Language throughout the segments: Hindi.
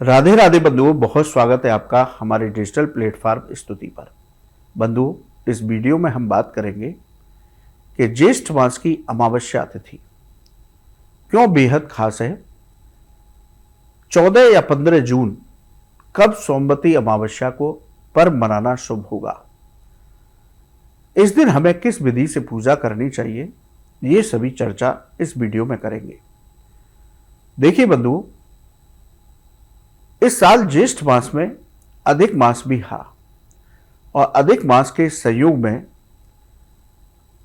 राधे राधे बंधुओं, बहुत स्वागत है आपका हमारे डिजिटल प्लेटफॉर्म स्तुति पर। बंधुओं, इस वीडियो में हम बात करेंगे कि ज्येष्ठ मास की अमावस्या तिथि क्यों बेहद खास है। 14 या 15 जून कब सोमवती अमावस्या को पर्व मनाना शुभ होगा, इस दिन हमें किस विधि से पूजा करनी चाहिए, ये सभी चर्चा इस वीडियो में करेंगे। देखिए बंधुओं, इस साल ज्येष्ठ मास में अधिक मास भी था और अधिक मास के संयोग में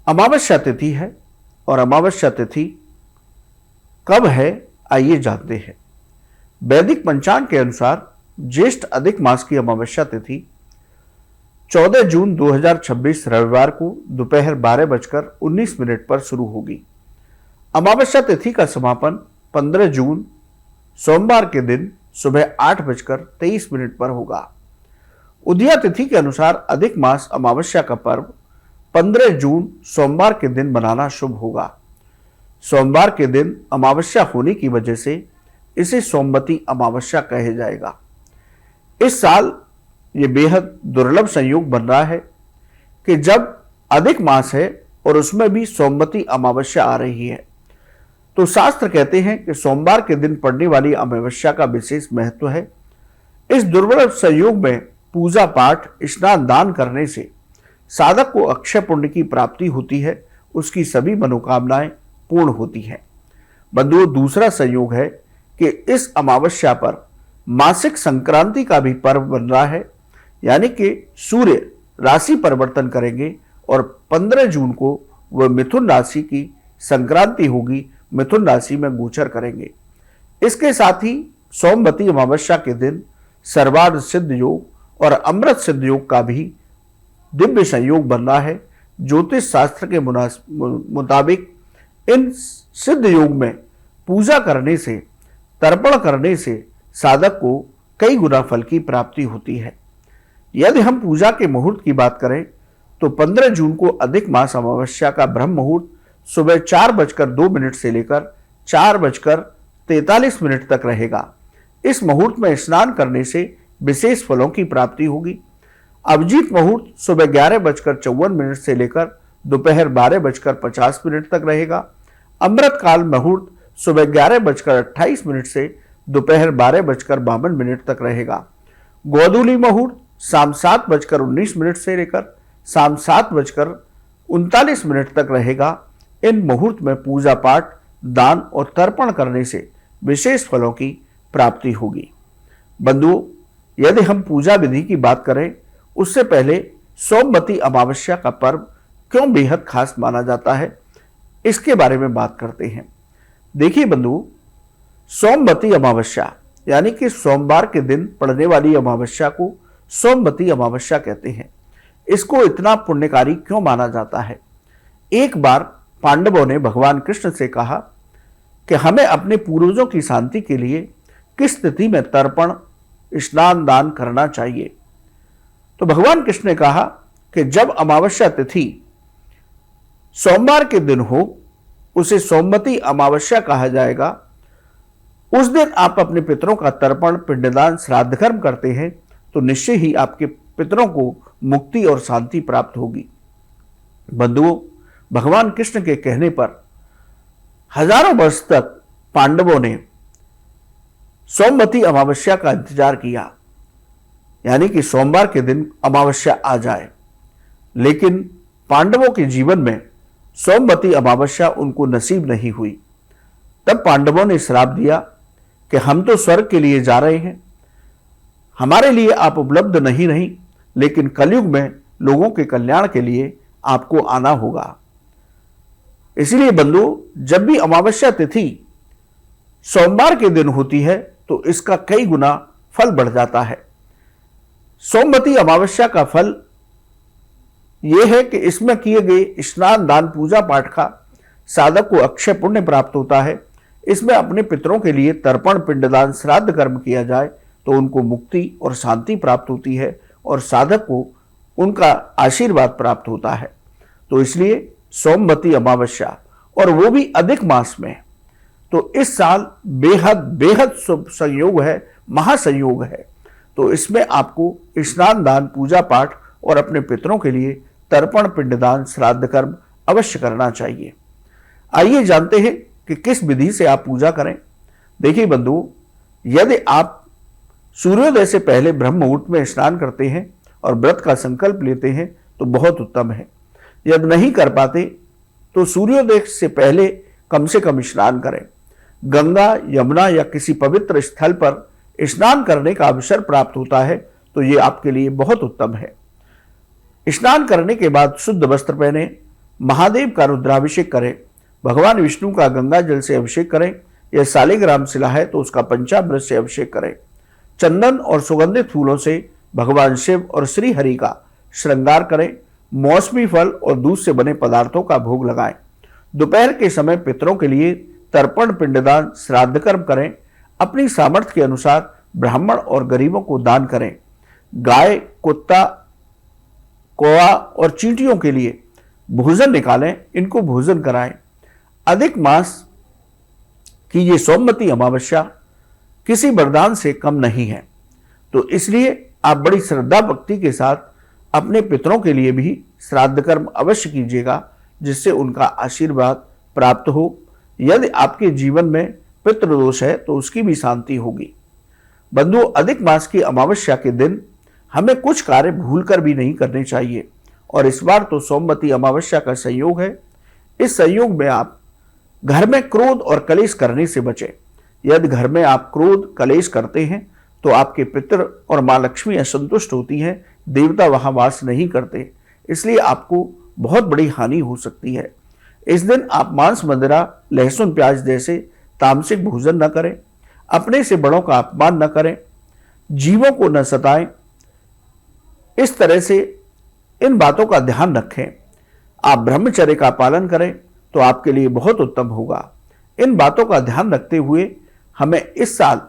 अमावस्या तिथि है। और अमावस्या तिथि कब है, आइए जानते हैं। वैदिक पंचांग के अनुसार ज्येष्ठ अधिक मास की अमावस्या तिथि 14 जून 2026 रविवार को दोपहर 12:19 पर शुरू होगी। अमावस्या तिथि का समापन 15 जून सोमवार के दिन सुबह 8:23 पर होगा। उदया तिथि के अनुसार अधिक मास अमावस्या का पर्व 15 जून सोमवार के दिन मनाना शुभ होगा। सोमवार के दिन अमावस्या होने की वजह से इसे सोमवती अमावस्या कहा जाएगा। इस साल ये बेहद दुर्लभ संयोग बन रहा है कि जब अधिक मास है और उसमें भी सोमवती अमावस्या आ रही है, तो शास्त्र कहते हैं कि सोमवार के दिन पड़ने वाली अमावस्या का विशेष महत्व है। इस दुर्लभ संयोग में पूजा पाठ स्नान दान करने से साधक को अक्षय पुण्य की प्राप्ति होती है, उसकी सभी मनोकामनाएं पूर्ण होती हैं। बंधुओं, दूसरा संयोग है कि इस अमावस्या पर मासिक संक्रांति का भी पर्व बन रहा है, यानी कि सूर्य राशि परिवर्तन करेंगे और 15 जून को वह मिथुन राशि की संक्रांति होगी, मिथुन राशि में गोचर करेंगे। इसके साथ ही सोमवती अमावस्या के दिन सर्वार्थ सिद्ध योग और अमृत सिद्ध योग का भी दिव्य संयोग बन रहा है। ज्योतिष शास्त्र के मुताबिक इन सिद्ध योग में पूजा करने से, तर्पण करने से साधक को कई गुना फल की प्राप्ति होती है। यदि हम पूजा के मुहूर्त की बात करें तो 15 जून को अधिक मास अमावस्या का ब्रह्म मुहूर्त सुबह 4:02 से लेकर 4:43 तक रहेगा। इस मुहूर्त में स्नान करने से विशेष फलों की प्राप्ति होगी। अभिजीत मुहूर्त सुबह 11:54 से लेकर दोपहर 12:50 तक रहेगा। अमृत काल मुहूर्त सुबह 11:28 से दोपहर 12:52 तक रहेगा। गोधूली मुहूर्त शाम 7:19 से लेकर शाम 7:39 तक रहेगा। इन मुहूर्त में पूजा पाठ, दान और तर्पण करने से विशेष फलों की प्राप्ति होगी। बंधुओं, यदि हम पूजा विधि की बात करें, उससे पहले सोमवती अमावस्या का पर्व क्यों बेहद खास माना जाता है, इसके बारे में बात करते हैं। देखिए बंधुओं, सोमवती अमावस्या यानी कि सोमवार के दिन पड़ने वाली अमावस्या को सोमवती अमावस्या कहते हैं। इसको इतना पुण्यकारी क्यों माना जाता है? एक बार पांडवों ने भगवान कृष्ण से कहा कि हमें अपने पूर्वजों की शांति के लिए किस तिथि में तर्पण, स्नान दान करना चाहिए। तो भगवान कृष्ण ने कहा कि जब अमावस्या तिथि सोमवार के दिन हो, उसे सोमवती अमावस्या कहा जाएगा। उस दिन आप अपने पितरों का तर्पण, पिंडदान, श्राद्ध कर्म करते हैं तो निश्चय ही आपके पितरों को मुक्ति और शांति प्राप्त होगी। बंधुओं, भगवान कृष्ण के कहने पर हजारों वर्ष तक पांडवों ने सोमवती अमावस्या का इंतजार किया, यानी कि सोमवार के दिन अमावस्या आ जाए। लेकिन पांडवों के जीवन में सोमवती अमावस्या उनको नसीब नहीं हुई। तब पांडवों ने श्राप दिया कि हम तो स्वर्ग के लिए जा रहे हैं, हमारे लिए आप उपलब्ध नहीं रही, लेकिन कलयुग में लोगों के कल्याण के लिए आपको आना होगा। इसलिए बंधुओं, जब भी अमावस्या तिथि सोमवार के दिन होती है तो इसका कई गुना फल बढ़ जाता है। सोमवती अमावस्या का फल यह है कि इसमें किए गए स्नान दान पूजा पाठ का साधक को अक्षय पुण्य प्राप्त होता है। इसमें अपने पितरों के लिए तर्पण, पिंडदान, श्राद्ध कर्म किया जाए तो उनको मुक्ति और शांति प्राप्त होती है और साधक को उनका आशीर्वाद प्राप्त होता है। तो इसलिए सोमवती अमावस्या, और वो भी अधिक मास में, तो इस साल बेहद बेहद शुभ संयोग है। महासंयोग है। तो इसमें आपको स्नान दान, पूजा पाठ और अपने पितरों के लिए तर्पण, पिंडदान, श्राद्ध कर्म अवश्य करना चाहिए। आइए जानते हैं कि किस विधि से आप पूजा करें। देखिए बंधुओं, यदि आप सूर्योदय से पहले ब्रह्म मुहूर्त में स्नान करते हैं और व्रत का संकल्प लेते हैं तो बहुत उत्तम है। यदि नहीं कर पाते तो सूर्योदय से पहले कम से कम स्नान करें। गंगा, यमुना या किसी पवित्र स्थल पर स्नान करने का अवसर प्राप्त होता है तो ये आपके लिए बहुत उत्तम है। स्नान करने के बाद शुद्ध वस्त्र पहने, महादेव का रुद्राभिषेक करें, भगवान विष्णु का गंगा जल से अभिषेक करें। यह शालिग्राम शिला है तो उसका पंचामृत से अभिषेक करें। चंदन और सुगंधित फूलों से भगवान शिव और श्री हरि का श्रृंगार करें। मौसमी फल और दूध से बने पदार्थों का भोग लगाएं। दोपहर के समय पितरों के लिए तर्पण, पिंडदान, श्राद्ध कर्म करें। अपनी सामर्थ्य के अनुसार ब्राह्मण और गरीबों को दान करें। गाय, कुत्ता, कौवा और चींटियों के लिए भोजन निकालें, इनको भोजन कराएं। अधिक मास की ये सोमवती अमावस्या किसी वरदान से कम नहीं है, तो इसलिए आप बड़ी श्रद्धा भक्ति के साथ अपने पितरों के लिए भी श्राद्ध कर्म अवश्य कीजिएगा, जिससे उनका आशीर्वाद प्राप्त हो। यदि आपके जीवन में पितृदोष है तो उसकी भी शांति होगी। बंधुओं, अधिक मास की अमावस्या के दिन हमें कुछ कार्य भूलकर भी नहीं करने चाहिए, और इस बार तो सोमवती अमावस्या का संयोग है। इस संयोग में आप घर में क्रोध और कलेश करने से बचें। यदि घर में आप क्रोध, कलेश करते हैं तो आपके पितृ और माँ लक्ष्मी असंतुष्ट होती हैं, देवता वहां वास नहीं करते, इसलिए आपको बहुत बड़ी हानि हो सकती है। इस दिन आप मांस, मदिरा, लहसुन, प्याज जैसे तामसिक भोजन न करें। अपने से बड़ों का अपमान न करें। जीवों को न सताएं। इस तरह से इन बातों का ध्यान रखें। आप ब्रह्मचर्य का पालन करें तो आपके लिए बहुत उत्तम होगा। इन बातों का ध्यान रखते हुए हमें इस साल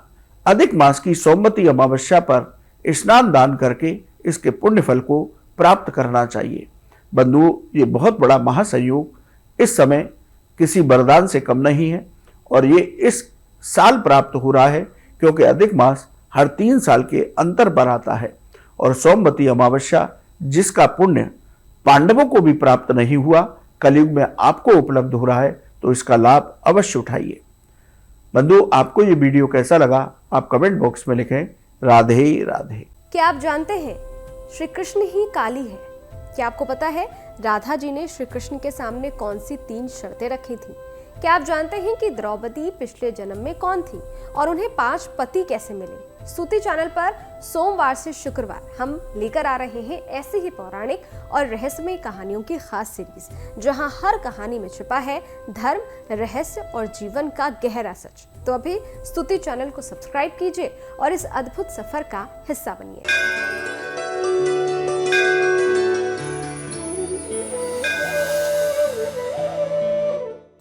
अधिक मास की सोमवती अमावस्या पर स्नान दान करके इसके पुण्य फल को प्राप्त करना चाहिए। बंधुओं, ये बहुत बड़ा महासंयोग इस समय किसी वरदान से कम नहीं है, और ये इस साल प्राप्त हो रहा है क्योंकि अधिक मास हर 3 साल के अंतर पर आता है। और सोमवती अमावस्या जिसका पुण्य पांडवों को भी प्राप्त नहीं हुआ, कलयुग में आपको उपलब्ध हो रहा है, तो इसका लाभ अवश्य उठाइए। बंधु, आपको ये वीडियो कैसा लगा आप कमेंट बॉक्स में लिखें। राधे राधे। क्या आप जानते हैं श्री कृष्ण ही काली है? क्या आपको पता है राधा जी ने श्री कृष्ण के सामने कौन सी 3 शर्तें रखी थी? क्या आप जानते हैं कि द्रौपदी पिछले जन्म में कौन थी और उन्हें 5 पति कैसे मिले? स्तुति चैनल पर सोमवार से शुक्रवार हम लेकर आ रहे हैं ऐसी ही पौराणिक और रहस्यमय कहानियों की खास सीरीज, जहां हर कहानी में छिपा है धर्म, रहस्य और जीवन का गहरा सच। तो अभी स्तुति चैनल को सब्सक्राइब कीजिए और इस अद्भुत सफर का हिस्सा बनिए।